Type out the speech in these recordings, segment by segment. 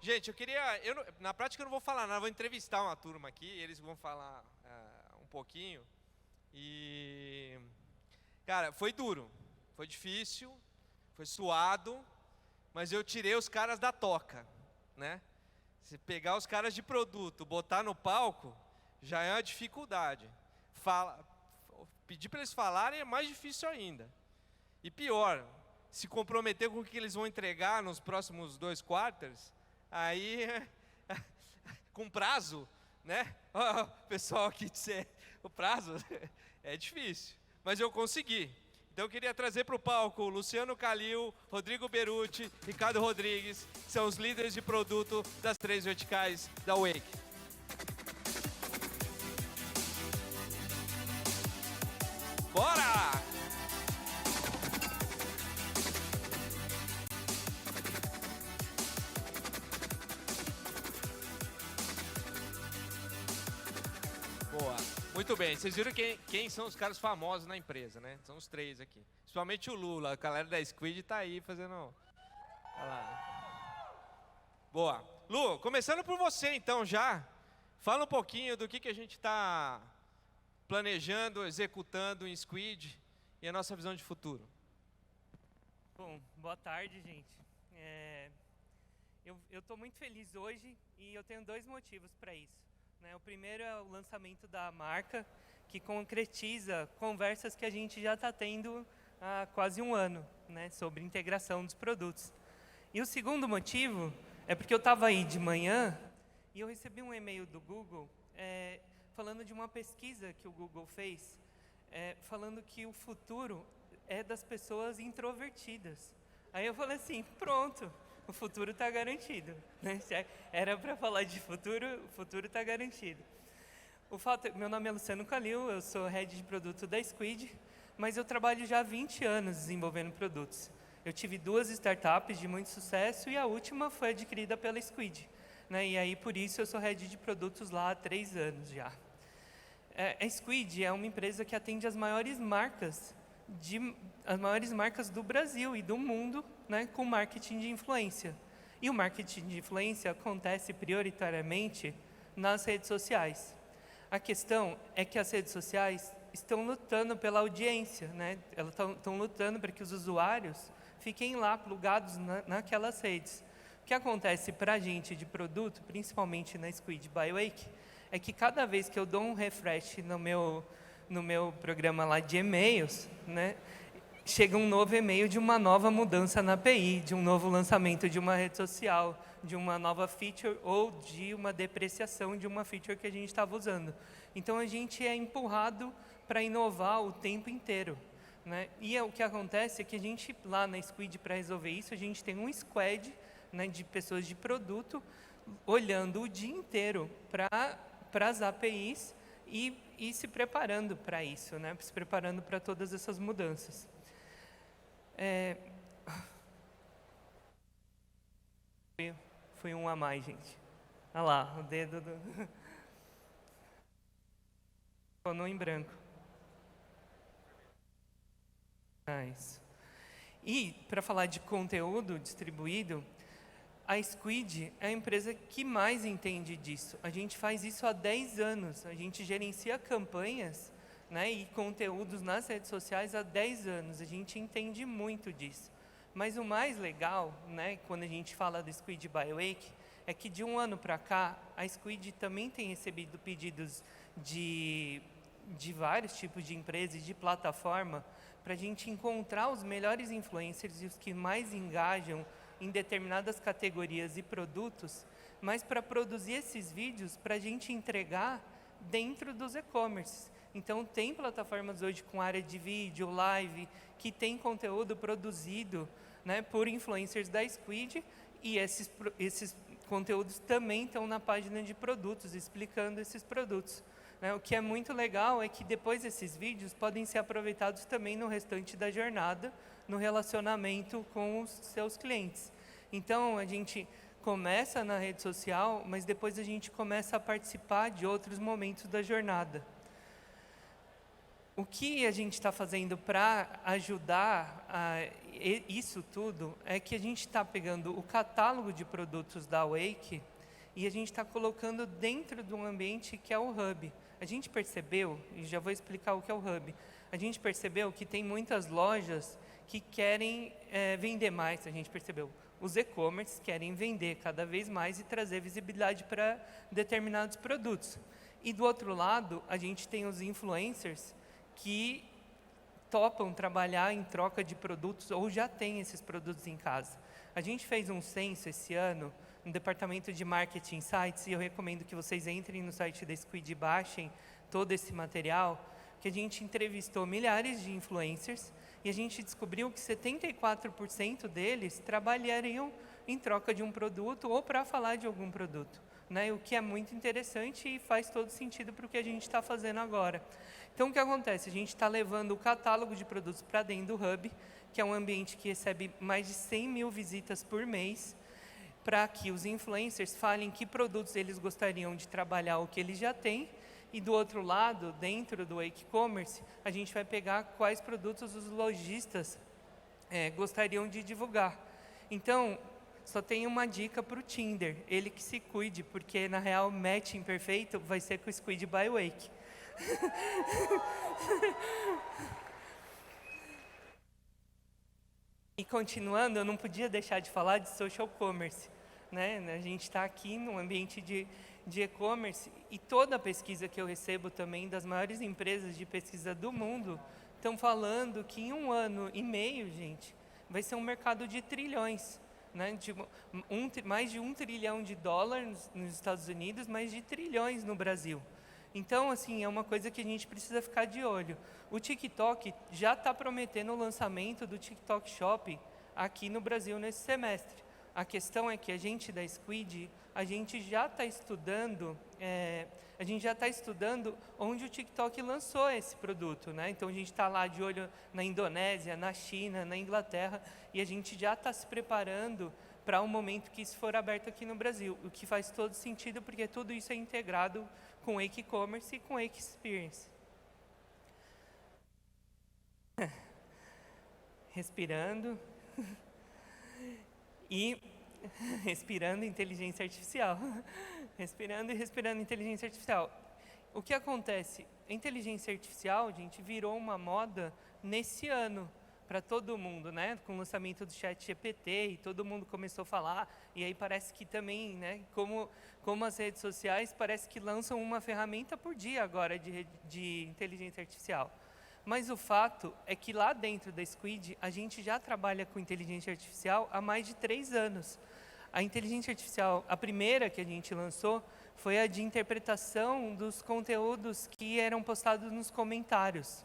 Gente, na prática eu não vou falar nada, eu vou entrevistar uma turma aqui, eles vão falar um pouquinho. E, cara, foi duro, foi difícil, foi suado, mas eu tirei os caras da toca, né? Se pegar os caras de produto, botar no palco, já é uma dificuldade. Pedir para eles falarem é mais difícil ainda. E pior, se comprometer com o que eles vão entregar nos próximos 2 quarters, aí, com prazo, né? O pessoal aqui dizer, o prazo é difícil, mas eu consegui. Então eu queria trazer para o palco o Luciano Calil, Rodrigo Beruti, Ricardo Rodrigues, que são os líderes de produto das 3 verticais da Wake. Bora! Boa. Muito bem, vocês viram quem são os caras famosos na empresa, né? São os 3 aqui. Principalmente o Lula, a galera da Squid tá aí fazendo... Olha lá. Boa. Lu, começando por você então já. Fala um pouquinho do que a gente está planejando, executando em Squid e a nossa visão de futuro. Bom, boa tarde, gente. Eu estou muito feliz hoje e eu tenho 2 motivos para isso. O primeiro é o lançamento da marca, que concretiza conversas que a gente já está tendo há quase 1 ano, né, sobre integração dos produtos. E o segundo motivo é porque eu estava aí de manhã e eu recebi um e-mail do Google falando de uma pesquisa que o Google fez, falando que o futuro é das pessoas introvertidas. Aí eu falei assim, pronto, o futuro está garantido. Né? Era para falar de futuro, o futuro está garantido. Meu nome é Luciano Calil, eu sou head de produto da Squid, mas eu trabalho já há 20 anos desenvolvendo produtos. Eu tive 2 startups de muito sucesso e a última foi adquirida pela Squid. Né? E aí, por isso, eu sou head de produtos lá há 3 anos já. A Squid é uma empresa que atende as maiores marcas do Brasil e do mundo, né, com marketing de influência. E o marketing de influência acontece prioritariamente nas redes sociais. A questão é que as redes sociais estão lutando pela audiência, né? Elas estão lutando para que os usuários fiquem lá plugados naquelas redes. O que acontece para a gente de produto, principalmente na Squid by Wake, é que cada vez que eu dou um refresh no meu programa lá de e-mails, né, chega um novo e-mail de uma nova mudança na API, de um novo lançamento de uma rede social, de uma nova feature ou de uma depreciação de uma feature que a gente estava usando. Então, a gente é empurrado para inovar o tempo inteiro. Né? E o que acontece é que a gente, lá na Squid, para resolver isso, a gente tem um squad, né, de pessoas de produto olhando o dia inteiro para as APIs e se preparando para isso, né? Se preparando para todas essas mudanças. Foi um a mais, gente. Olha lá, o dedo do... Tornou em branco. Isso. E, para falar de conteúdo distribuído, a Squid é a empresa que mais entende disso. A gente faz isso há 10 anos. A gente gerencia campanhas, né, e conteúdos nas redes sociais há 10 anos. A gente entende muito disso. Mas o mais legal, né, quando a gente fala da Squid by Wake, é que de 1 ano para cá, a Squid também tem recebido pedidos de vários tipos de empresas, de plataforma, para a gente encontrar os melhores influencers e os que mais engajam em determinadas categorias e produtos, mas para produzir esses vídeos para a gente entregar dentro dos e-commerces. Então, tem plataformas hoje com área de vídeo, live, que tem conteúdo produzido, né, por influencers da Squid, e esses conteúdos também estão na página de produtos, explicando esses produtos. Né? O que é muito legal é que depois esses vídeos podem ser aproveitados também no restante da jornada, no relacionamento com os seus clientes. Então, a gente começa na rede social, mas depois a gente começa a participar de outros momentos da jornada. O que a gente está fazendo para ajudar isso tudo é que a gente está pegando o catálogo de produtos da Wake e a gente está colocando dentro de um ambiente que é o Hub. A gente percebeu, e já vou explicar o que é o Hub, a gente percebeu que tem muitas lojas que querem vender mais, a gente percebeu. Os e-commerce querem vender cada vez mais e trazer visibilidade para determinados produtos. E do outro lado, a gente tem os influencers que topam trabalhar em troca de produtos ou já têm esses produtos em casa. A gente fez um censo esse ano no departamento de Marketing Insights, e eu recomendo que vocês entrem no site da Squid e baixem todo esse material, que a gente entrevistou milhares de influencers e a gente descobriu que 74% deles trabalhariam em troca de um produto ou para falar de algum produto, né? O que é muito interessante e faz todo sentido para o que a gente está fazendo agora. Então, o que acontece? A gente está levando o catálogo de produtos para dentro do Hub, que é um ambiente que recebe mais de 100 mil visitas por mês, para que os influencers falem que produtos eles gostariam de trabalhar, o que eles já têm, e do outro lado, dentro do e-commerce, a gente vai pegar quais produtos os lojistas gostariam de divulgar. Então, só tem uma dica para o Tinder, ele que se cuide, porque na real, matching perfeito vai ser com o Squid by Wake. E continuando, eu não podia deixar de falar de social commerce, né? A gente está aqui num ambiente de e-commerce e toda a pesquisa que eu recebo também das maiores empresas de pesquisa do mundo estão falando que em 1 ano e meio, gente, vai ser um mercado de trilhões, né? Mais de 1 trilhão de dólares nos Estados Unidos, mais de trilhões no Brasil. Então, assim, é uma coisa que a gente precisa ficar de olho. O TikTok já está prometendo o lançamento do TikTok Shop aqui no Brasil nesse semestre. A questão é que a gente da Squid, a gente já está estudando onde o TikTok lançou esse produto, né? Então, a gente está lá de olho na Indonésia, na China, na Inglaterra, e a gente já está se preparando para o momento que isso for aberto aqui no Brasil, o que faz todo sentido, porque tudo isso é integrado com Wake Commerce e com Wake Experience. Respirando e respirando inteligência artificial. Respirando e respirando inteligência artificial. O que acontece? A inteligência artificial, gente, virou uma moda nesse ano para todo mundo, né? Com o lançamento do ChatGPT e todo mundo começou a falar, e aí parece que também, né, como as redes sociais, parece que lançam uma ferramenta por dia agora de inteligência artificial. Mas o fato é que lá dentro da Squid, a gente já trabalha com inteligência artificial há mais de 3 anos. A inteligência artificial, a primeira que a gente lançou, foi a de interpretação dos conteúdos que eram postados nos comentários.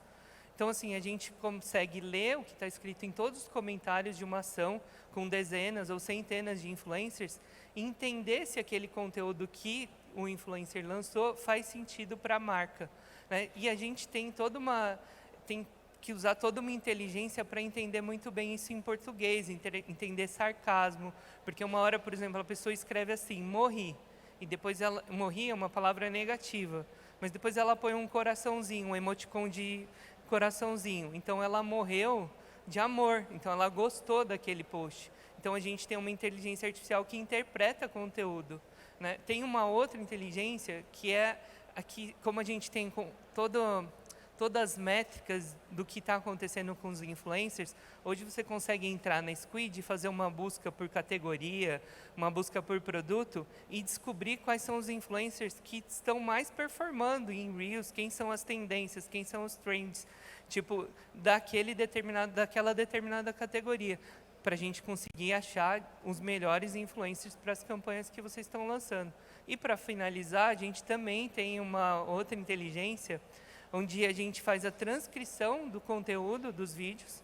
Então, assim, a gente consegue ler o que está escrito em todos os comentários de uma ação, com dezenas ou centenas de influencers, e entender se aquele conteúdo que o influencer lançou faz sentido para a marca, né? E a gente tem que usar toda uma inteligência para entender muito bem isso em português, entender sarcasmo, porque uma hora, por exemplo, a pessoa escreve assim, morri, e depois morri é uma palavra negativa, mas depois ela põe um coraçãozinho, um emoticon de coraçãozinho. Então, ela morreu de amor. Então, ela gostou daquele post. Então, a gente tem uma inteligência artificial que interpreta conteúdo, né? Tem uma outra inteligência que é aqui, como a gente tem com todas as métricas do que está acontecendo com os influencers, hoje você consegue entrar na Squid e fazer uma busca por categoria, uma busca por produto e descobrir quais são os influencers que estão mais performando em Reels, quem são as tendências, quem são os trends, tipo, daquela determinada categoria, para a gente conseguir achar os melhores influencers para as campanhas que vocês estão lançando. E para finalizar, a gente também tem uma outra inteligência, onde a gente faz a transcrição do conteúdo dos vídeos,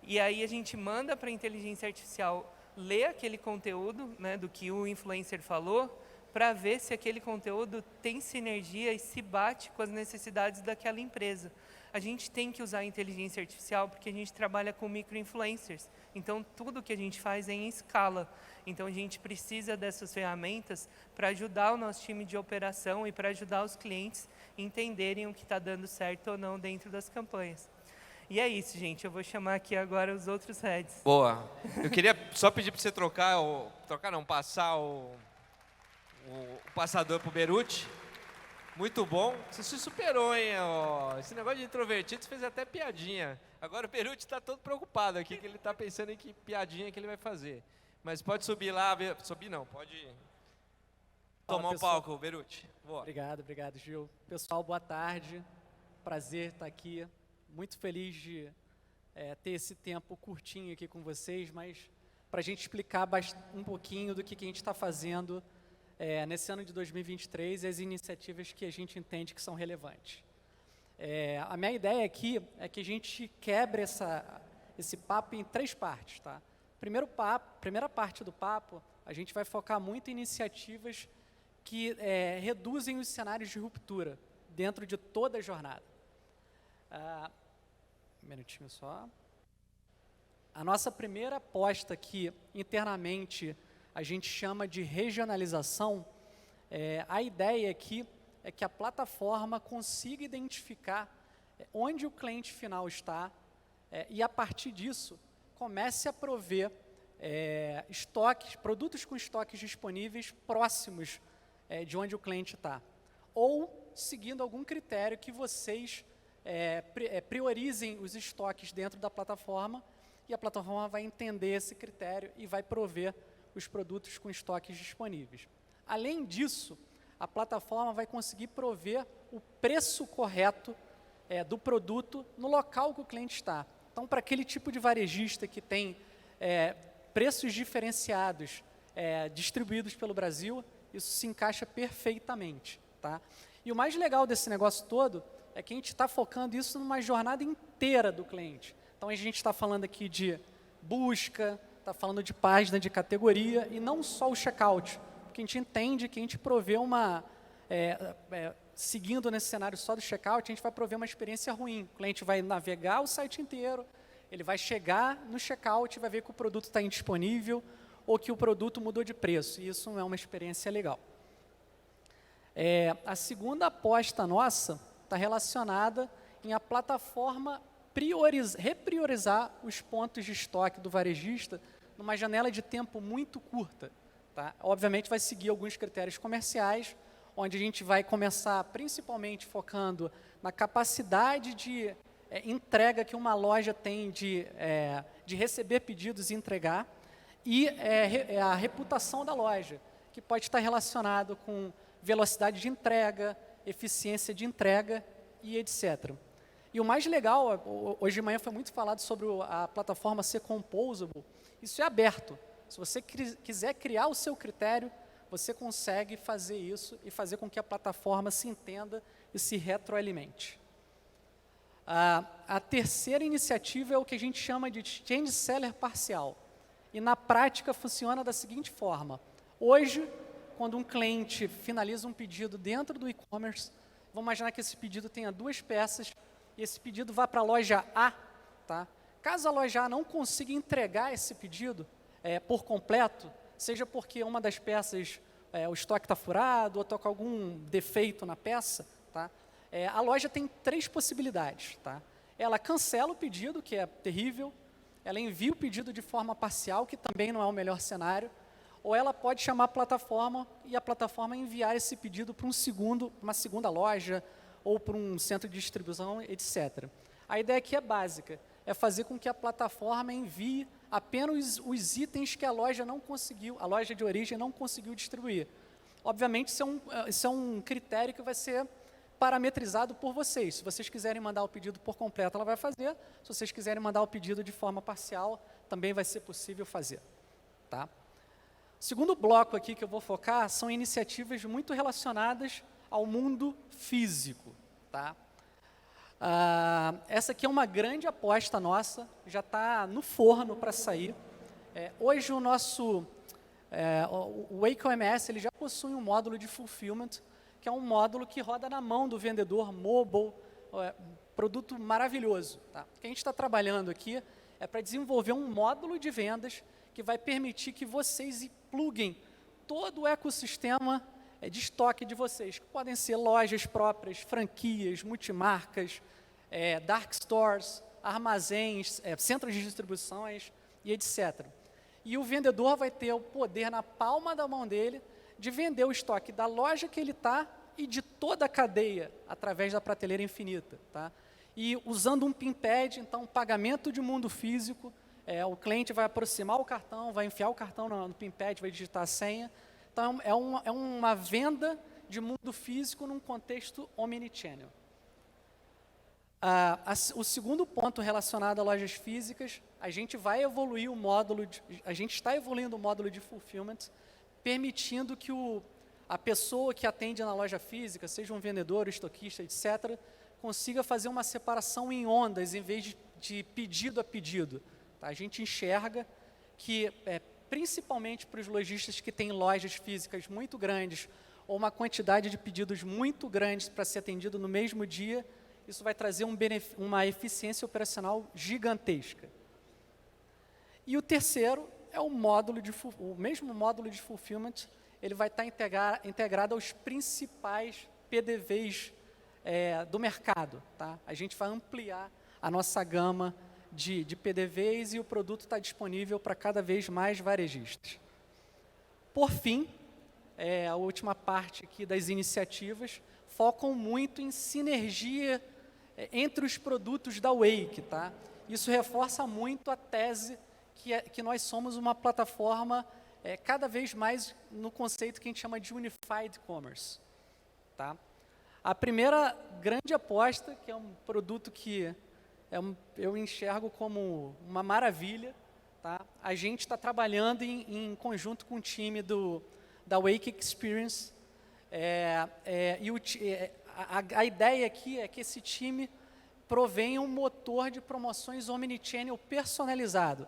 e aí a gente manda para a inteligência artificial ler aquele conteúdo, né, do que o influencer falou, para ver se aquele conteúdo tem sinergia e se bate com as necessidades daquela empresa. A gente tem que usar a inteligência artificial porque a gente trabalha com micro-influencers. Então, tudo que a gente faz é em escala. Então, a gente precisa dessas ferramentas para ajudar o nosso time de operação e para ajudar os clientes entenderem o que está dando certo ou não dentro das campanhas. E é isso, gente. Eu vou chamar aqui agora os outros heads. Boa. Eu queria só pedir para você passar o passador para o Beruti. Muito bom. Você se superou, hein? Esse negócio de introvertido, você fez até piadinha. Agora o Beruti está todo preocupado aqui, que ele está pensando em que piadinha que ele vai fazer. Mas pode subir lá, subir não, pode tomar o palco, Beruti. Boa. Obrigado, Gil. Pessoal, boa tarde. Prazer estar aqui. Muito feliz de ter esse tempo curtinho aqui com vocês, mas para a gente explicar um pouquinho do que a gente está fazendo nesse ano de 2023 e as iniciativas que a gente entende que são relevantes. A minha ideia aqui é que a gente quebre esse papo em 3 partes. Tá? Primeira parte do papo, a gente vai focar muito em iniciativas que reduzem os cenários de ruptura dentro de toda a jornada. Um minutinho só. A nossa primeira aposta aqui, internamente, a gente chama de regionalização. A ideia aqui é que a plataforma consiga identificar onde o cliente final está e, a partir disso, comece a prover produtos com estoques disponíveis próximos de onde o cliente está. Ou seguindo algum critério que vocês priorizem os estoques dentro da plataforma e a plataforma vai entender esse critério e vai prover os produtos com estoques disponíveis. Além disso, a plataforma vai conseguir prover o preço correto do produto no local que o cliente está. Então, para aquele tipo de varejista que tem preços diferenciados distribuídos pelo Brasil, isso se encaixa perfeitamente. Tá? E o mais legal desse negócio todo é que a gente está focando isso numa jornada inteira do cliente. Então, a gente está falando aqui de busca, está falando de página de categoria e não só o checkout, porque a gente entende que a gente provê seguindo nesse cenário só do checkout, a gente vai prover uma experiência ruim. O cliente vai navegar o site inteiro, ele vai chegar no checkout e vai ver que o produto está indisponível ou que o produto mudou de preço, e isso não é uma experiência legal. A segunda aposta nossa está relacionada em a plataforma repriorizar os pontos de estoque do varejista numa janela de tempo muito curta. Tá? Obviamente, vai seguir alguns critérios comerciais, onde a gente vai começar principalmente focando na capacidade de entrega que uma loja tem de receber pedidos e entregar, e a reputação da loja, que pode estar relacionado com velocidade de entrega, eficiência de entrega e etc. E o mais legal, hoje de manhã foi muito falado sobre a plataforma ser composable. Isso é aberto. Se você quiser criar o seu critério, você consegue fazer isso e fazer com que a plataforma se entenda e se retroalimente. A terceira iniciativa é o que a gente chama de change seller parcial. E na prática funciona da seguinte forma. Hoje, quando um cliente finaliza um pedido dentro do e-commerce, vamos imaginar que esse pedido tenha 2 peças e esse pedido vá para a loja A. Tá? Caso a loja A não consiga entregar esse pedido por completo, seja porque uma das peças, o estoque está furado ou está com algum defeito na peça, tá? A loja tem 3 possibilidades. Tá? Ela cancela o pedido, que é terrível, ela envia o pedido de forma parcial, que também não é o melhor cenário, ou ela pode chamar a plataforma e a plataforma enviar esse pedido para uma segunda loja ou para um centro de distribuição, etc. A ideia aqui é básica, é fazer com que a plataforma envie apenas os itens que a loja de origem não conseguiu distribuir. Obviamente, isso é um critério que vai ser parametrizado por vocês. Se vocês quiserem mandar o pedido por completo, ela vai fazer. Se vocês quiserem mandar o pedido de forma parcial, também vai ser possível fazer. Tá? O segundo bloco aqui que eu vou focar são iniciativas muito relacionadas ao mundo físico. Tá? Essa aqui é uma grande aposta nossa, já está no forno para sair. Hoje o nosso o WakeOMS ele já possui um módulo de fulfillment, que é um módulo que roda na mão do vendedor mobile, produto maravilhoso. Tá? O que a gente está trabalhando aqui é para desenvolver um módulo de vendas que vai permitir que vocês pluguem todo o ecossistema de estoque de vocês, que podem ser lojas próprias, franquias, multimarcas, dark stores, armazéns, centros de distribuições e etc. E o vendedor vai ter o poder na palma da mão dele de vender o estoque da loja que ele está e de toda a cadeia através da prateleira infinita. Tá? E usando um PIN pad, então, pagamento de mundo físico, o cliente vai aproximar o cartão, vai enfiar o cartão no PIN pad, vai digitar a senha. Então, é uma venda de mundo físico num contexto omnichannel. O segundo ponto relacionado a lojas físicas, a gente vai evoluir a gente está evoluindo o módulo de fulfillment, permitindo que a pessoa que atende na loja física, seja um vendedor, estoquista, etc., consiga fazer uma separação em ondas, em vez de pedido a pedido. Tá? A gente enxerga que, principalmente para os lojistas que têm lojas físicas muito grandes, ou uma quantidade de pedidos muito grandes para ser atendido no mesmo dia, isso vai trazer uma eficiência operacional gigantesca. E o terceiro é o mesmo módulo de fulfillment, ele vai estar integrado aos principais PDVs do mercado. Tá? A gente vai ampliar a nossa gama de PDVs e o produto está disponível para cada vez mais varejistas. Por fim, a última parte aqui das iniciativas focam muito em sinergia entre os produtos da Wake. Tá? Isso reforça muito a tese que nós somos uma plataforma cada vez mais no conceito que a gente chama de Unified Commerce. Tá? A primeira grande aposta, que é um produto que eu enxergo como uma maravilha, tá? A gente está trabalhando em conjunto com o time da Wake Experience, a ideia aqui é que esse time provenha um motor de promoções omnichannel personalizado.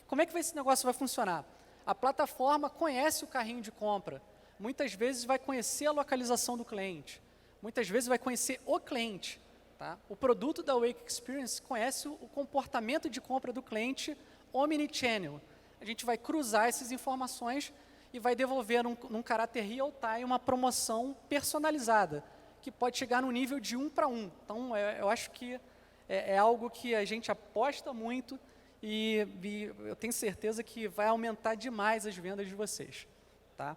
Como é que esse negócio vai funcionar? A plataforma conhece o carrinho de compra, muitas vezes vai conhecer a localização do cliente, muitas vezes vai conhecer o cliente. Tá? O produto da Wake Experience conhece o comportamento de compra do cliente omnichannel. A gente vai cruzar essas informações e vai devolver num caráter real-time uma promoção personalizada, que pode chegar no nível de 1 para 1. Então, eu acho que é algo que a gente aposta muito e eu tenho certeza que vai aumentar demais as vendas de vocês. Tá?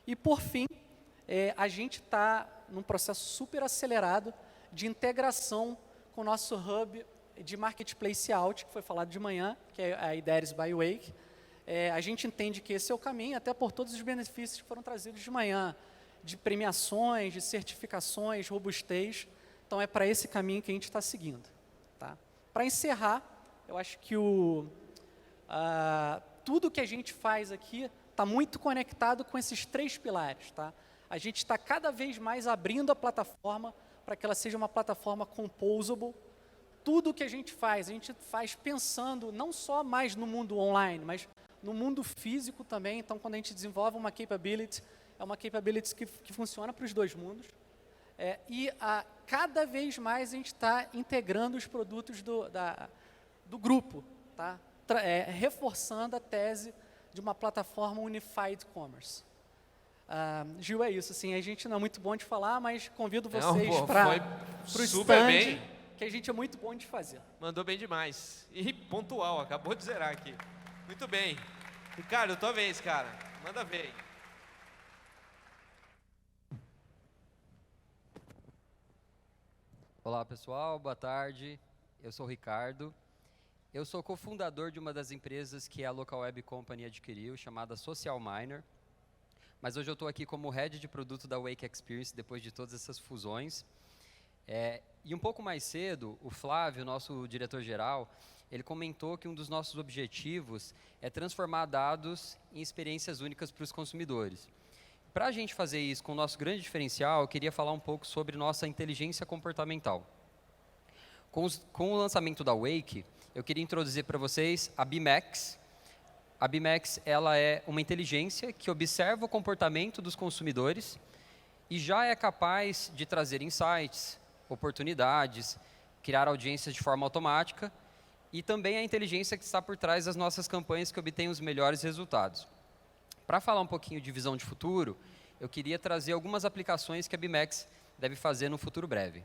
E, por fim, a gente está num processo super acelerado de integração com o nosso hub de Marketplace Out, que foi falado de manhã, que é a Ideris by Wake. A gente entende que esse é o caminho, até por todos os benefícios que foram trazidos de manhã, de premiações, de certificações, robustez. Então, é para esse caminho que a gente está seguindo. Tá? Para encerrar, eu acho que tudo que a gente faz aqui está muito conectado com esses 3 pilares. Tá? A gente está cada vez mais abrindo a plataforma para que ela seja uma plataforma composable. Tudo que a gente faz pensando não só mais no mundo online, mas no mundo físico também. Então, quando a gente desenvolve uma capability, é uma capability que funciona para os 2 mundos. Cada vez mais a gente está integrando os produtos do grupo, tá? Reforçando a tese de uma plataforma Unified Commerce. Gil, é isso. Assim, a gente não é muito bom de falar, mas convido vocês para o stand, que a gente é muito bom de fazer. Mandou bem demais. E pontual, acabou de zerar aqui. Muito bem. Ricardo, tua vez, cara. Manda ver. Olá, pessoal. Boa tarde. Eu sou o Ricardo. Eu sou cofundador de uma das empresas que a Local Web Company adquiriu, chamada Social Miner. Mas hoje eu estou aqui como head de produto da Wake Experience, depois de todas essas fusões. E um pouco mais cedo, o Flávio, nosso diretor-geral, ele comentou que um dos nossos objetivos é transformar dados em experiências únicas para os consumidores. Para a gente fazer isso com o nosso grande diferencial, eu queria falar um pouco sobre nossa inteligência comportamental. Com o lançamento da Wake, eu queria introduzir para vocês a BMax. A BMax, ela é uma inteligência que observa o comportamento dos consumidores e já é capaz de trazer insights, oportunidades, criar audiências de forma automática e também a inteligência que está por trás das nossas campanhas que obtém os melhores resultados. Para falar um pouquinho de visão de futuro, eu queria trazer algumas aplicações que a BMax deve fazer no futuro breve.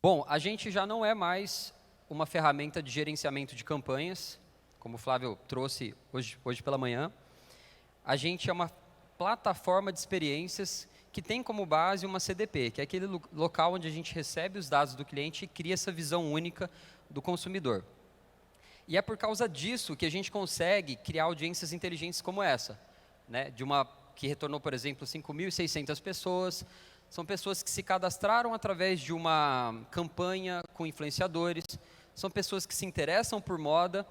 Bom, a gente já não é mais uma ferramenta de gerenciamento de campanhas, como o Flávio trouxe hoje pela manhã. A gente é uma plataforma de experiências que tem como base uma CDP, que é aquele local onde a gente recebe os dados do cliente e cria essa visão única do consumidor. E é por causa disso que a gente consegue criar audiências inteligentes como essa, né? Que retornou, por exemplo, 5.600 pessoas. São pessoas que se cadastraram através de uma campanha com influenciadores, são pessoas que se interessam por moda,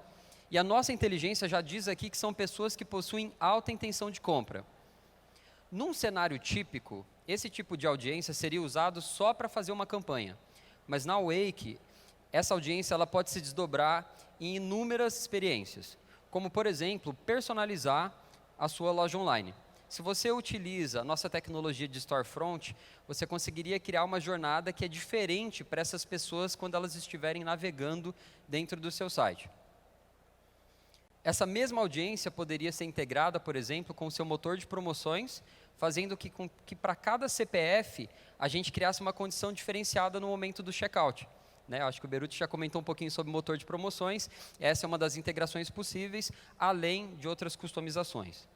e a nossa inteligência já diz aqui que são pessoas que possuem alta intenção de compra. Num cenário típico, esse tipo de audiência seria usado só para fazer uma campanha, mas na Wake, essa audiência ela pode se desdobrar em inúmeras experiências, como, por exemplo, personalizar a sua loja online. Se você utiliza a nossa tecnologia de storefront, você conseguiria criar uma jornada que é diferente para essas pessoas quando elas estiverem navegando dentro do seu site. Essa mesma audiência poderia ser integrada, por exemplo, com o seu motor de promoções, fazendo que para cada CPF a gente criasse uma condição diferenciada no momento do checkout. Né? Acho que o Beruti já comentou um pouquinho sobre o motor de promoções. Essa é uma das integrações possíveis, além de outras customizações.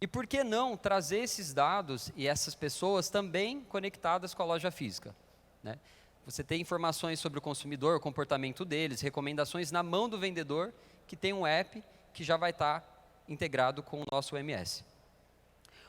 E por que não trazer esses dados e essas pessoas também conectadas com a loja física? Né? Você tem informações sobre o consumidor, o comportamento deles, recomendações na mão do vendedor, que tem um app que já vai estar integrado com o nosso OMS.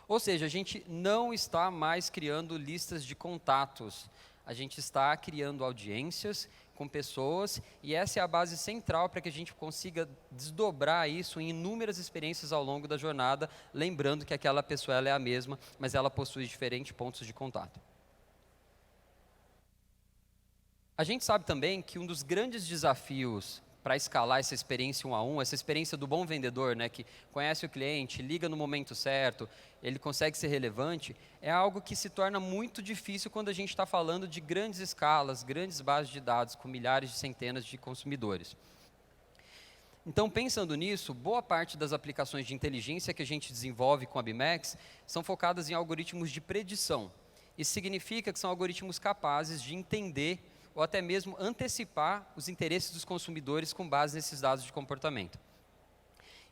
Ou seja, a gente não está mais criando listas de contatos, a gente está criando audiências com pessoas, e essa é a base central para que a gente consiga desdobrar isso em inúmeras experiências ao longo da jornada, lembrando que aquela pessoa ela é a mesma, mas ela possui diferentes pontos de contato. A gente sabe também que um dos grandes desafios para escalar essa experiência 1 a 1, essa experiência do bom vendedor, né, que conhece o cliente, liga no momento certo, ele consegue ser relevante, é algo que se torna muito difícil quando a gente está falando de grandes escalas, grandes bases de dados com milhares de centenas de consumidores. Então, pensando nisso, boa parte das aplicações de inteligência que a gente desenvolve com a BMax são focadas em algoritmos de predição. Isso significa que são algoritmos capazes de entender ou até mesmo antecipar os interesses dos consumidores com base nesses dados de comportamento.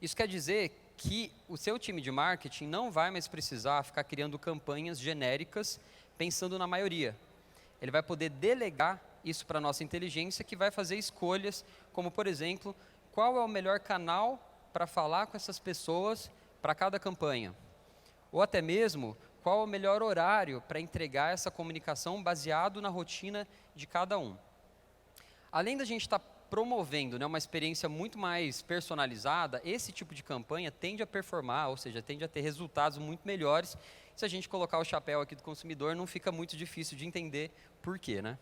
Isso quer dizer que o seu time de marketing não vai mais precisar ficar criando campanhas genéricas pensando na maioria. Ele vai poder delegar isso para a nossa inteligência, que vai fazer escolhas, como, por exemplo, qual é o melhor canal para falar com essas pessoas para cada campanha. Ou até mesmo, qual é o melhor horário para entregar essa comunicação baseado na rotina de cada um. Além da gente estar promovendo, né, uma experiência muito mais personalizada, esse tipo de campanha tende a performar, ou seja, tende a ter resultados muito melhores. Se a gente colocar o chapéu aqui do consumidor, não fica muito difícil de entender por quê, né?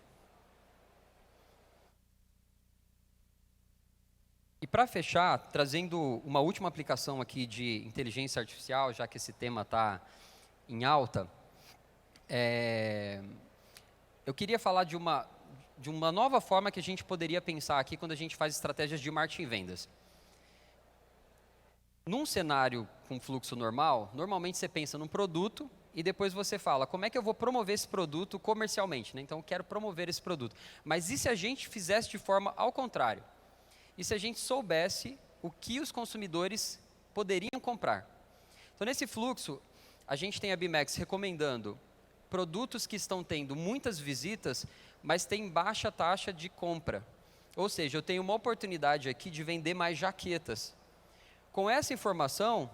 E para fechar, trazendo uma última aplicação aqui de inteligência artificial, já que esse tema está em alta, eu queria falar de uma nova forma que a gente poderia pensar aqui quando a gente faz estratégias de marketing e vendas. Num cenário com fluxo normal, normalmente você pensa num produto e depois você fala, como é que eu vou promover esse produto comercialmente? Né? Então, eu quero promover esse produto. Mas e se a gente fizesse de forma ao contrário? E se a gente soubesse o que os consumidores poderiam comprar? Então, nesse fluxo, a gente tem a BMax recomendando produtos que estão tendo muitas visitas, mas têm baixa taxa de compra. Ou seja, eu tenho uma oportunidade aqui de vender mais jaquetas. Com essa informação,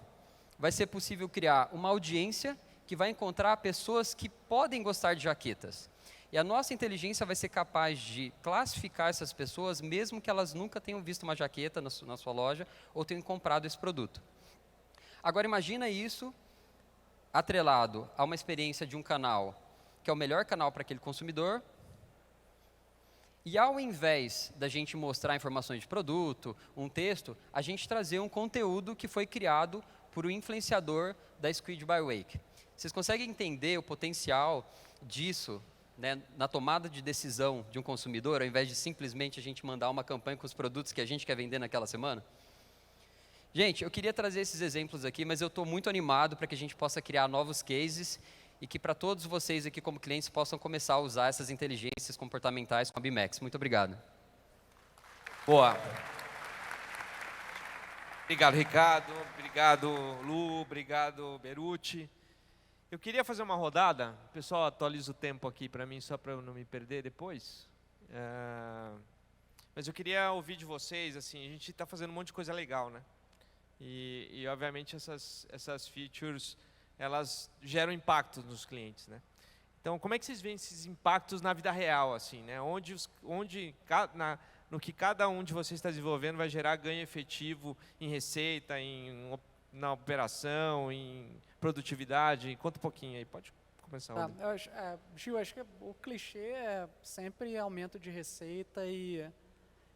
vai ser possível criar uma audiência que vai encontrar pessoas que podem gostar de jaquetas. E a nossa inteligência vai ser capaz de classificar essas pessoas, mesmo que elas nunca tenham visto uma jaqueta na sua loja ou tenham comprado esse produto. Agora, imagina isso atrelado a uma experiência de um canal, que é o melhor canal para aquele consumidor, e ao invés da gente mostrar informações de produto, um texto, a gente trazer um conteúdo que foi criado por um influenciador da Squid by Wake. Vocês conseguem entender o potencial disso né, na tomada de decisão de um consumidor, ao invés de simplesmente a gente mandar uma campanha com os produtos que a gente quer vender naquela semana? Gente, eu queria trazer esses exemplos aqui, mas eu estou muito animado para que a gente possa criar novos cases e que para todos vocês aqui como clientes possam começar a usar essas inteligências comportamentais com a BIMEX. Muito obrigado. Boa. Obrigado, Ricardo. Obrigado, Lu. Obrigado, Beruti. Eu queria fazer uma rodada. O pessoal atualiza o tempo aqui para mim, só para eu não me perder depois. Mas eu queria ouvir de vocês, assim, a gente está fazendo um monte de coisa legal, né? E obviamente, essas features, elas geram impacto nos clientes, né? Então, como é que vocês veem esses impactos na vida real, assim, né? No que cada um de vocês está desenvolvendo vai gerar ganho efetivo em receita, na operação, em produtividade? Conta um pouquinho aí, pode começar. Gil, acho que o clichê é sempre aumento de receita e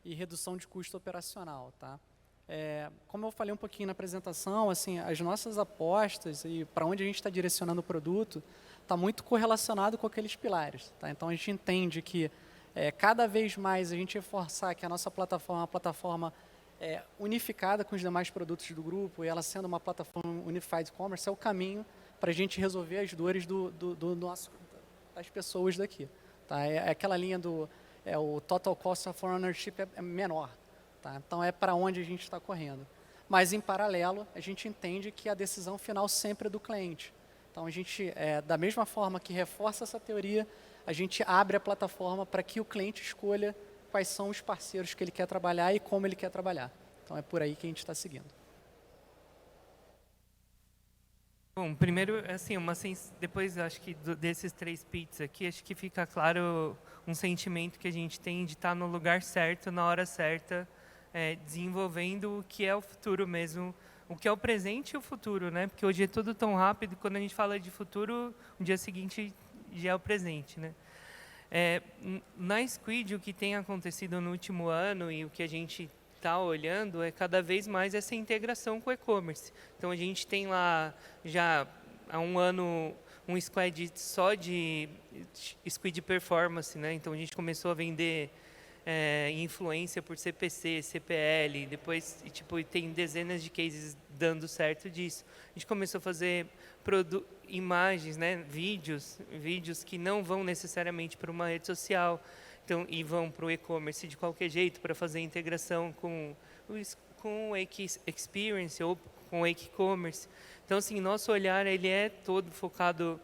redução de custo operacional, tá? Como eu falei um pouquinho na apresentação, assim, as nossas apostas e para onde a gente está direcionando o produto está muito correlacionado com aqueles pilares, tá? Então a gente entende que cada vez mais a gente reforçar que a nossa plataforma é uma plataforma unificada com os demais produtos do grupo e ela sendo uma plataforma Unified Commerce é o caminho para a gente resolver as dores das pessoas daqui, tá? Aquela linha o Total Cost of Ownership é menor. Tá? Então, é para onde a gente está correndo. Mas, em paralelo, a gente entende que a decisão final sempre é do cliente. Então, a gente, da mesma forma que reforça essa teoria, a gente abre a plataforma para que o cliente escolha quais são os parceiros que ele quer trabalhar e como ele quer trabalhar. Então, é por aí que a gente está seguindo. Bom, primeiro, assim, depois acho que desses 3 pits aqui, acho que fica claro um sentimento que a gente tem de estar no lugar certo, na hora certa, desenvolvendo o que é o futuro mesmo, o que é o presente e o futuro, né? Porque hoje é tudo tão rápido, quando a gente fala de futuro, no dia seguinte já é o presente, né? Na Squid, o que tem acontecido no último ano e o que a gente está olhando é cada vez mais essa integração com o e-commerce. Então, a gente tem lá, já há um ano, um squad só de Squid Performance, né? Então, a gente começou a vender influência por CPC, CPL, depois tem dezenas de cases dando certo disso. A gente começou a fazer imagens, né? vídeos que não vão necessariamente para uma rede social, e vão para o e-commerce de qualquer jeito para fazer integração com o Wake Experience ou com o Wake Commerce. Então, assim, nosso olhar ele é todo focado,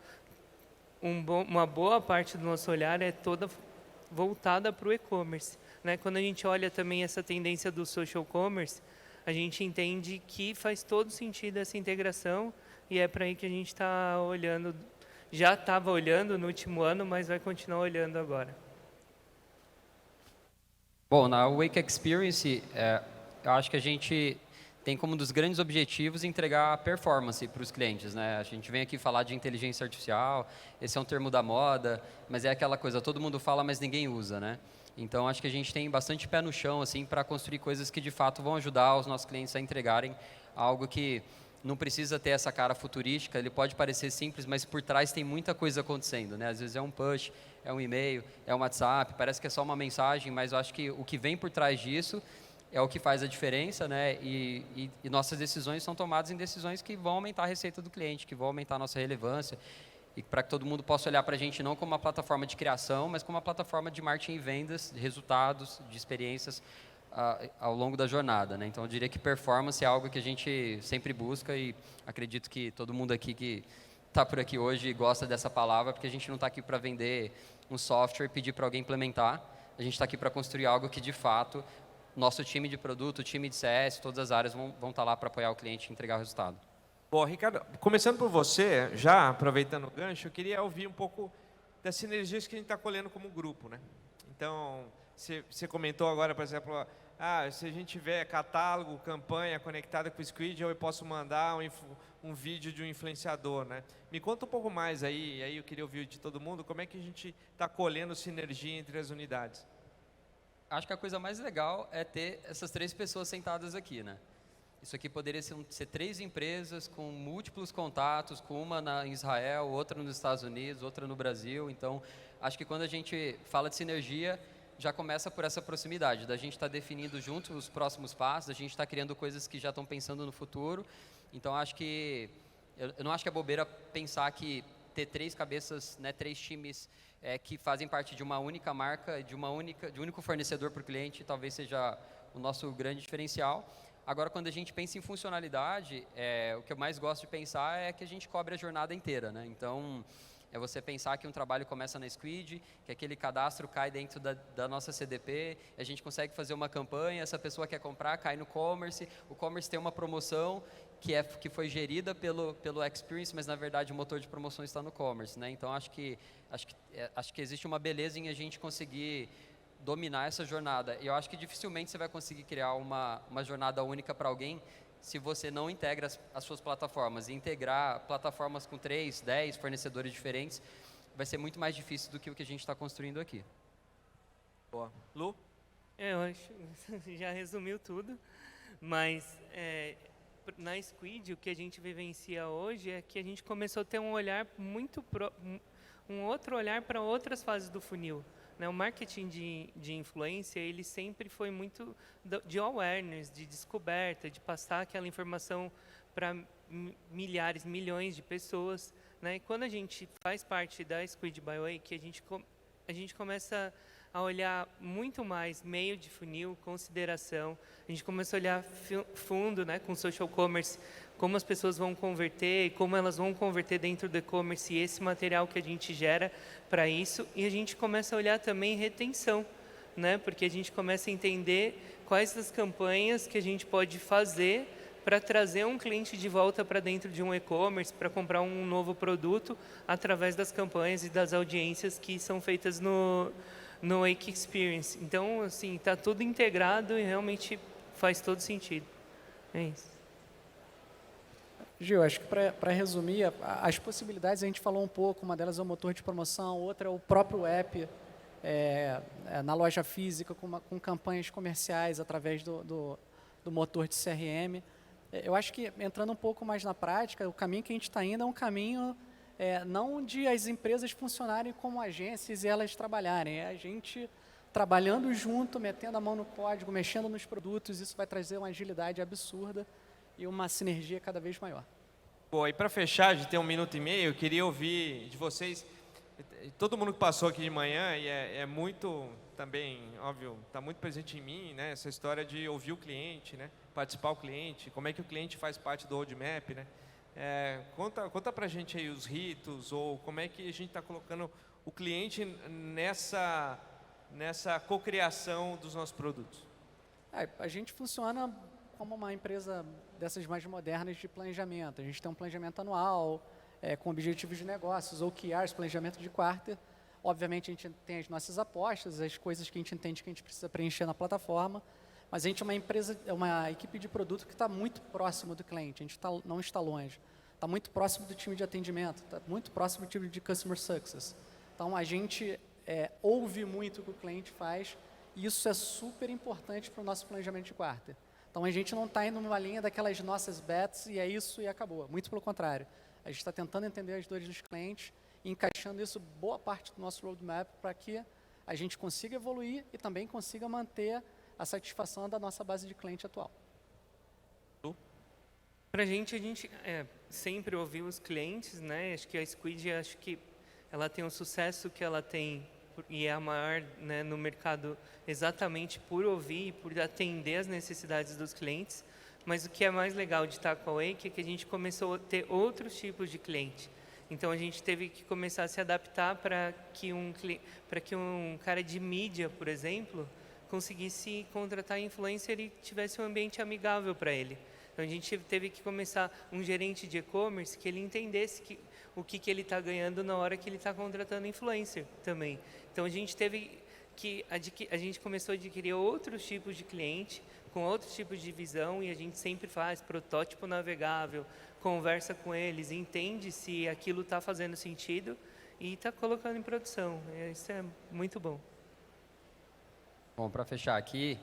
uma boa parte do nosso olhar é toda voltada para o e-commerce, né? Quando a gente olha também essa tendência do social commerce, a gente entende que faz todo sentido essa integração e é para aí que a gente está olhando, já estava olhando no último ano, mas vai continuar olhando agora. Bom, na Wake Experience, eu acho que a gente tem como um dos grandes objetivos entregar performance para os clientes, né? A gente vem aqui falar de inteligência artificial, esse é um termo da moda, mas é aquela coisa, todo mundo fala, mas ninguém usa, né? Então, acho que a gente tem bastante pé no chão, assim, para construir coisas que, de fato, vão ajudar os nossos clientes a entregarem algo que não precisa ter essa cara futurística, ele pode parecer simples, mas por trás tem muita coisa acontecendo, né? Às vezes é um push, é um e-mail, é um WhatsApp, parece que é só uma mensagem, mas eu acho que o que vem por trás disso é o que faz a diferença, né? E nossas decisões são tomadas em decisões que vão aumentar a receita do cliente, que vão aumentar a nossa relevância, e para que todo mundo possa olhar para a gente não como uma plataforma de criação, mas como uma plataforma de marketing e vendas, de resultados, de experiências ao longo da jornada, né? Então, eu diria que performance é algo que a gente sempre busca e acredito que todo mundo aqui que está por aqui hoje gosta dessa palavra, porque a gente não está aqui para vender um software e pedir para alguém implementar, a gente está aqui para construir algo que, de fato, nosso time de produto, o time de CS, todas as áreas vão estar lá para apoiar o cliente e entregar o resultado. Bom, Ricardo, começando por você, já aproveitando o gancho, eu queria ouvir um pouco das sinergias que a gente está colhendo como grupo, né? Então, você comentou agora, por exemplo, se a gente tiver catálogo, campanha conectada com o Squid, eu posso mandar um vídeo de um influenciador, né? Me conta um pouco mais aí eu queria ouvir de todo mundo, como é que a gente está colhendo sinergia entre as unidades? Acho que a coisa mais legal é ter essas 3 pessoas sentadas aqui, né? Isso aqui poderia ser 3 empresas com múltiplos contatos, com uma em Israel, outra nos Estados Unidos, outra no Brasil. Então, acho que quando a gente fala de sinergia, já começa por essa proximidade, da gente estar definindo junto os próximos passos, da gente estar criando coisas que já estão pensando no futuro. Então, acho que, eu não acho que é bobeira pensar que ter 3 cabeças, né, 3 times que fazem parte de uma única marca, de um único fornecedor para o cliente, talvez seja o nosso grande diferencial. Agora, quando a gente pensa em funcionalidade, o que eu mais gosto de pensar é que a gente cobre a jornada inteira, né? Então, é você pensar que um trabalho começa na Squid, que aquele cadastro cai dentro da nossa CDP, a gente consegue fazer uma campanha, essa pessoa quer comprar, cai no commerce, o commerce tem uma promoção que foi gerida pelo Experience, mas na verdade o motor de promoção está no commerce, né? Então acho que existe uma beleza em a gente conseguir dominar essa jornada. E eu acho que dificilmente você vai conseguir criar uma jornada única para alguém se você não integra as suas plataformas. E integrar plataformas com 3, 10 fornecedores diferentes vai ser muito mais difícil do que o que a gente está construindo aqui. Boa. Lu? Eu acho que já resumiu tudo, mas na Squid o que a gente vivencia hoje é que a gente começou a ter um olhar um outro olhar para outras fases do funil. Né? O marketing de influência, ele sempre foi muito de awareness, de descoberta, de passar aquela informação para milhares, milhões de pessoas. Né? E quando a gente faz parte da Squid by Wake, a gente começa a olhar muito mais meio de funil, consideração. A gente começa a olhar fundo, né, com social commerce, como as pessoas vão converter, como elas vão converter dentro do e-commerce e esse material que a gente gera para isso. E a gente começa a olhar também retenção, né, porque a gente começa a entender quais as campanhas que a gente pode fazer para trazer um cliente de volta para dentro de um e-commerce, para comprar um novo produto, através das campanhas e das audiências que são feitas no Wake Experience. Então, assim, está tudo integrado e realmente faz todo sentido. É isso. Gil, acho que para resumir, as possibilidades a gente falou um pouco, uma delas é o motor de promoção, outra é o próprio app na loja física, com campanhas comerciais através do motor de CRM. Eu acho que, entrando um pouco mais na prática, o caminho que a gente está indo é um caminho não de as empresas funcionarem como agências e elas trabalharem, é a gente trabalhando junto, metendo a mão no código, mexendo nos produtos, isso vai trazer uma agilidade absurda e uma sinergia cada vez maior. Bom, e para fechar, a gente tem 1 minuto e meio, eu queria ouvir de vocês, todo mundo que passou aqui de manhã, e é muito, também, óbvio, está muito presente em mim, né, essa história de ouvir o cliente, né, participar o cliente, como é que o cliente faz parte do roadmap, né? Conta pra gente aí os ritos, ou como é que a gente está colocando o cliente nessa cocriação dos nossos produtos. A gente funciona como uma empresa dessas mais modernas de planejamento. A gente tem um planejamento anual, com objetivos de negócios, OKRs, planejamento de quarter. Obviamente, a gente tem as nossas apostas, as coisas que a gente entende que a gente precisa preencher na plataforma, mas a gente é uma empresa, uma equipe de produto que está muito próximo do cliente, a gente não está longe. Está muito próximo do time de atendimento, está muito próximo do time de Customer Success. Então, a gente ouve muito o que o cliente faz e isso é super importante para o nosso planejamento de quarter. Então, a gente não está indo numa linha daquelas nossas bets e é isso e acabou. Muito pelo contrário. A gente está tentando entender as dores dos clientes e encaixando isso boa parte do nosso roadmap para que a gente consiga evoluir e também consiga manter a satisfação da nossa base de cliente atual. Para a gente sempre ouviu os clientes, né? Acho que a Squid, ela tem o sucesso que ela tem e é a maior, né, no mercado exatamente por ouvir e por atender as necessidades dos clientes. Mas o que é mais legal de estar com a Wake é que a gente começou a ter outros tipos de cliente. Então a gente teve que começar a se adaptar para que um cara de mídia, por exemplo, conseguisse contratar influencer e tivesse um ambiente amigável para ele. Então a gente teve que começar um gerente de e-commerce que ele entendesse o que ele está ganhando na hora que ele está contratando influencer também. Então a gente começou a adquirir outros tipos de cliente, com outros tipos de visão, e a gente sempre faz protótipo navegável, conversa com eles, entende se aquilo está fazendo sentido e está colocando em produção. Isso é muito bom. Bom, para fechar aqui,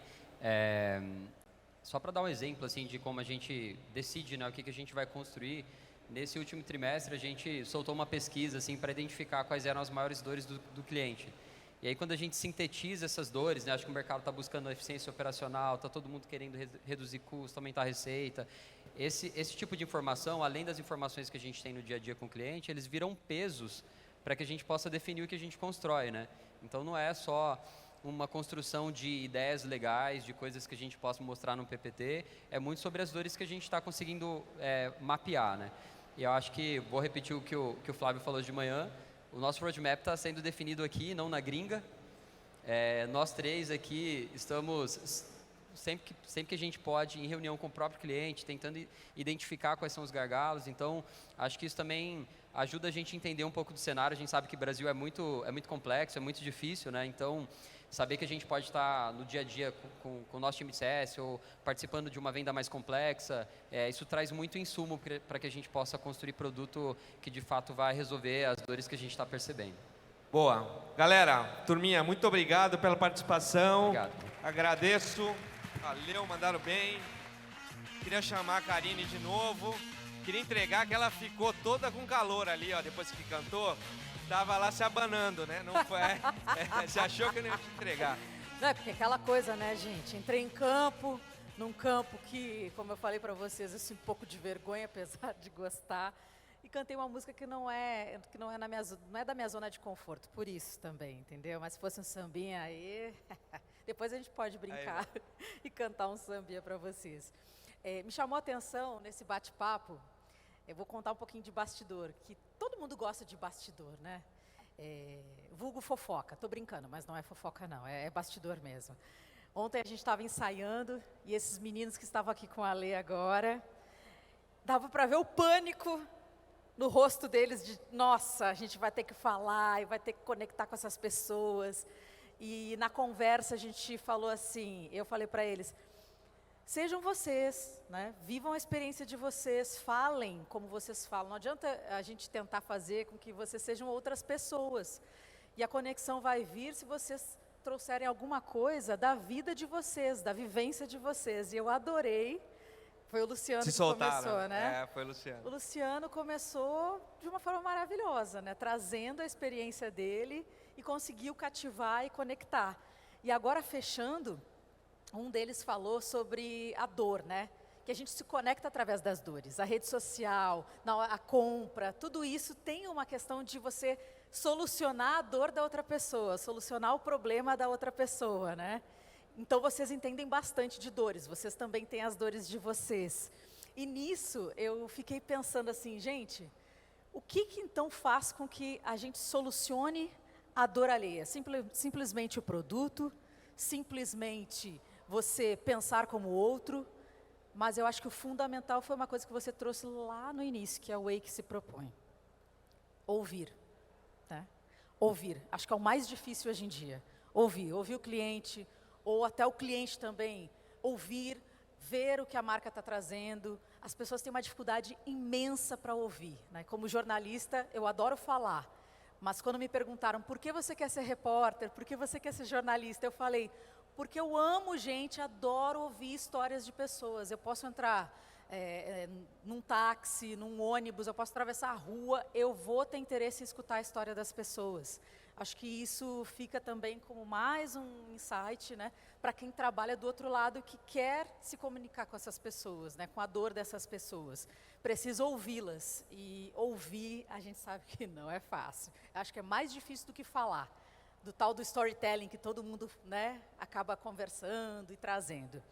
só para dar um exemplo assim de como a gente decide, né, o que a gente vai construir, nesse último trimestre a gente soltou uma pesquisa assim, para identificar quais eram as maiores dores do cliente. E aí quando a gente sintetiza essas dores, né, acho que o mercado está buscando eficiência operacional, está todo mundo querendo reduzir custo, aumentar a receita. Esse tipo de informação, além das informações que a gente tem no dia a dia com o cliente, eles viram pesos para que a gente possa definir o que a gente constrói, né? Então não é só uma construção de ideias legais, de coisas que a gente possa mostrar no PPT, é muito sobre as dores que a gente está conseguindo mapear, né? E eu acho que, vou repetir o que o Flávio falou de manhã, o nosso roadmap está sendo definido aqui, não na gringa. Nós três aqui estamos, sempre que a gente pode, em reunião com o próprio cliente, tentando identificar quais são os gargalos. Então, acho que isso também ajuda a gente a entender um pouco do cenário. A gente sabe que o Brasil é muito complexo, é muito difícil, né? Então, saber que a gente pode estar no dia a dia com o nosso time de CS ou participando de uma venda mais complexa, isso traz muito insumo para que a gente possa construir produto que de fato vai resolver as dores que a gente está percebendo. Boa. Galera, turminha, muito obrigado pela participação. Obrigado. Agradeço. Valeu, mandaram bem. Queria chamar a Karine de novo. Queria entregar que ela ficou toda com calor ali, ó, depois que cantou. Tava lá se abanando, né? Não foi, você achou que eu não ia te entregar. Não, é porque aquela coisa, né, gente? Entrei em campo, num campo que, como eu falei pra vocês, eu sinto um pouco de vergonha, apesar de gostar. E cantei uma música que não é da minha zona de conforto, por isso também, entendeu? Mas se fosse um sambinha aí, depois a gente pode brincar aí, e cantar um sambinha pra vocês. Me chamou a atenção nesse bate-papo, eu vou contar um pouquinho de bastidor, que todo mundo gosta de bastidor, né? Vulgo fofoca, tô brincando, mas não é fofoca não, é bastidor mesmo. Ontem a gente estava ensaiando e esses meninos que estavam aqui com a Lê agora, dava para ver o pânico no rosto deles de, nossa, a gente vai ter que falar e vai ter que conectar com essas pessoas. E na conversa a gente falou assim, eu falei para eles, sejam vocês, né? Vivam a experiência de vocês, falem como vocês falam. Não adianta a gente tentar fazer com que vocês sejam outras pessoas. E a conexão vai vir se vocês trouxerem alguma coisa da vida de vocês, da vivência de vocês. E eu adorei. Foi o Luciano que começou, né? Foi o Luciano. O Luciano começou de uma forma maravilhosa, né? Trazendo a experiência dele e conseguiu cativar e conectar. E agora, fechando, um deles falou sobre a dor, né? Que a gente se conecta através das dores. A rede social, a compra, tudo isso tem uma questão de você solucionar a dor da outra pessoa, solucionar o problema da outra pessoa, né? Então, vocês entendem bastante de dores, vocês também têm as dores de vocês. E nisso, eu fiquei pensando assim, gente, o que então faz com que a gente solucione a dor alheia? Simplesmente o produto, simplesmente você pensar como o outro, mas eu acho que o fundamental foi uma coisa que você trouxe lá no início, que é o Way que se propõe. Ouvir, né? Ouvir, acho que é o mais difícil hoje em dia. Ouvir o cliente, ou até o cliente também, ouvir, ver o que a marca está trazendo. As pessoas têm uma dificuldade imensa para ouvir, né? Como jornalista, eu adoro falar, mas quando me perguntaram, por que você quer ser repórter, por que você quer ser jornalista, eu falei, porque eu amo gente, adoro ouvir histórias de pessoas. Eu posso entrar num táxi, num ônibus, eu posso atravessar a rua, eu vou ter interesse em escutar a história das pessoas. Acho que isso fica também como mais um insight, né, para quem trabalha do outro lado, que quer se comunicar com essas pessoas, né, com a dor dessas pessoas. Precisa ouvi-las, e ouvir, a gente sabe que não é fácil. Acho que é mais difícil do que falar, do tal do storytelling que todo mundo, né, acaba conversando e trazendo.